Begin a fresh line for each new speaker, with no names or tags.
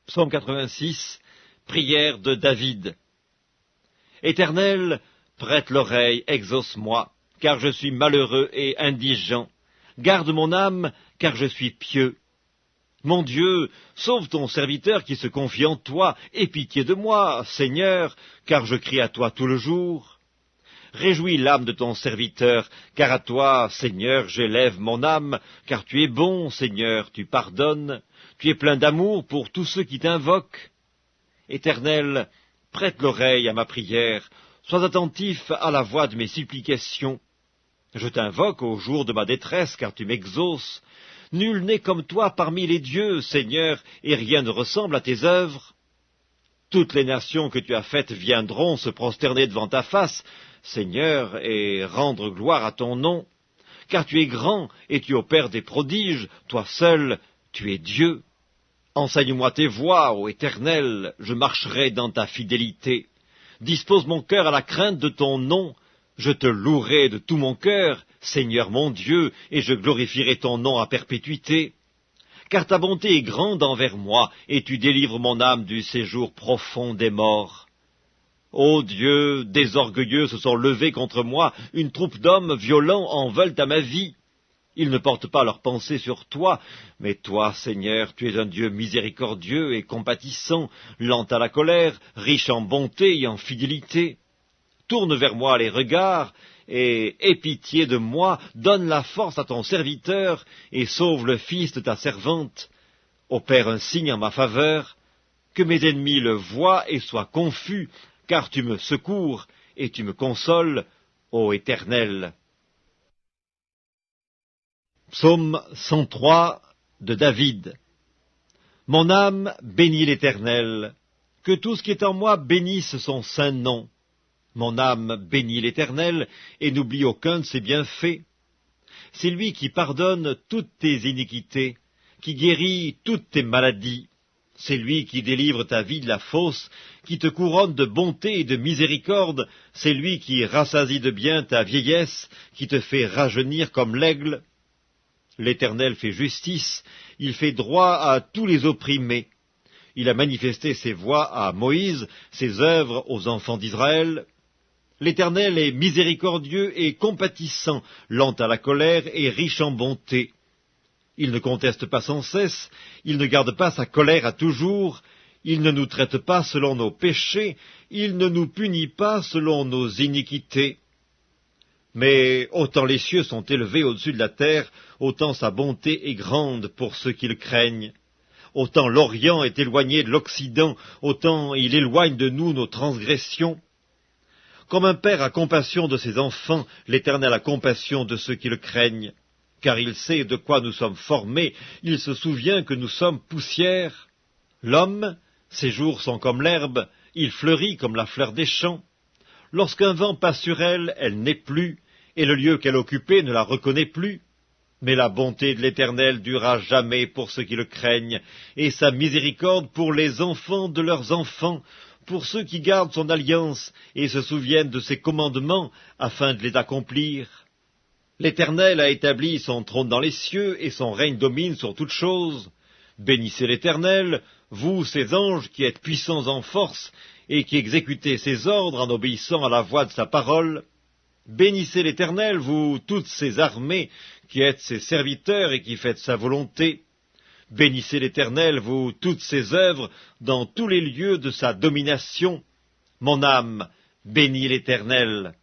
Psaume 86, prière de David. Éternel, prête l'oreille, exauce-moi, car je suis malheureux et indigent. Garde mon âme, car je suis pieux. Mon Dieu, sauve ton serviteur qui se confie en toi, aie pitié de moi, Seigneur, car je crie à toi tout le jour. Réjouis l'âme de ton serviteur, car à toi, Seigneur, j'élève mon âme, car tu es bon, Seigneur, tu pardonnes, tu es plein d'amour pour tous ceux qui t'invoquent. Éternel, prête l'oreille à ma prière, sois attentif à la voix de mes supplications. Je t'invoque au jour de ma détresse, car tu m'exauces. Nul n'est comme toi parmi les dieux, Seigneur, et rien ne ressemble à tes œuvres. Toutes les nations que tu as faites viendront se prosterner devant ta face, Seigneur, et rendre gloire à ton nom. Car tu es grand, et tu opères des prodiges, toi seul, tu es Dieu. Enseigne-moi tes voies, ô Éternel, je marcherai dans ta fidélité. Dispose mon cœur à la crainte de ton nom. Je te louerai de tout mon cœur, Seigneur mon Dieu, et je glorifierai ton nom à perpétuité. Car ta bonté est grande envers moi, et tu délivres mon âme du séjour profond des morts. Ô Dieu, des orgueilleux se sont levés contre moi, une troupe d'hommes violents en veulent à ma vie. Ils ne portent pas leurs pensées sur toi, mais toi, Seigneur, tu es un Dieu miséricordieux et compatissant, lent à la colère, riche en bonté et en fidélité. Tourne vers moi les regards, et aie pitié de moi, donne la force à ton serviteur, et sauve le fils de ta servante. Opère un signe en ma faveur, que mes ennemis le voient et soient confus, car tu me secours et tu me consoles, ô Éternel. Psaume 103 de David. Mon âme bénit l'Éternel, que tout ce qui est en moi bénisse son saint nom. Mon âme bénit l'Éternel, et n'oublie aucun de ses bienfaits. C'est lui qui pardonne toutes tes iniquités, qui guérit toutes tes maladies. C'est lui qui délivre ta vie de la fosse, qui te couronne de bonté et de miséricorde. C'est lui qui rassasie de bien ta vieillesse, qui te fait rajeunir comme l'aigle. L'Éternel fait justice, il fait droit à tous les opprimés. Il a manifesté ses voies à Moïse, ses œuvres aux enfants d'Israël. L'Éternel est miséricordieux et compatissant, lent à la colère et riche en bonté. Il ne conteste pas sans cesse, il ne garde pas sa colère à toujours, il ne nous traite pas selon nos péchés, il ne nous punit pas selon nos iniquités. Mais autant les cieux sont élevés au-dessus de la terre, autant sa bonté est grande pour ceux qui le craignent. Autant l'Orient est éloigné de l'Occident, autant il éloigne de nous nos transgressions. Comme un père a compassion de ses enfants, l'Éternel a compassion de ceux qui le craignent. Car il sait de quoi nous sommes formés, il se souvient que nous sommes poussière. L'homme, ses jours sont comme l'herbe, il fleurit comme la fleur des champs. Lorsqu'un vent passe sur elle, elle n'est plus, et le lieu qu'elle occupait ne la reconnaît plus. Mais la bonté de l'Éternel durera jamais pour ceux qui le craignent, et sa miséricorde pour les enfants de leurs enfants, pour ceux qui gardent son alliance et se souviennent de ses commandements afin de les accomplir. L'Éternel a établi son trône dans les cieux, et son règne domine sur toutes choses. Bénissez l'Éternel, vous, ses anges, qui êtes puissants en force, et qui exécutez ses ordres en obéissant à la voix de sa parole. Bénissez l'Éternel, vous, toutes ses armées, qui êtes ses serviteurs et qui faites sa volonté. Bénissez l'Éternel, vous, toutes ses œuvres, dans tous les lieux de sa domination. Mon âme, bénis l'Éternel.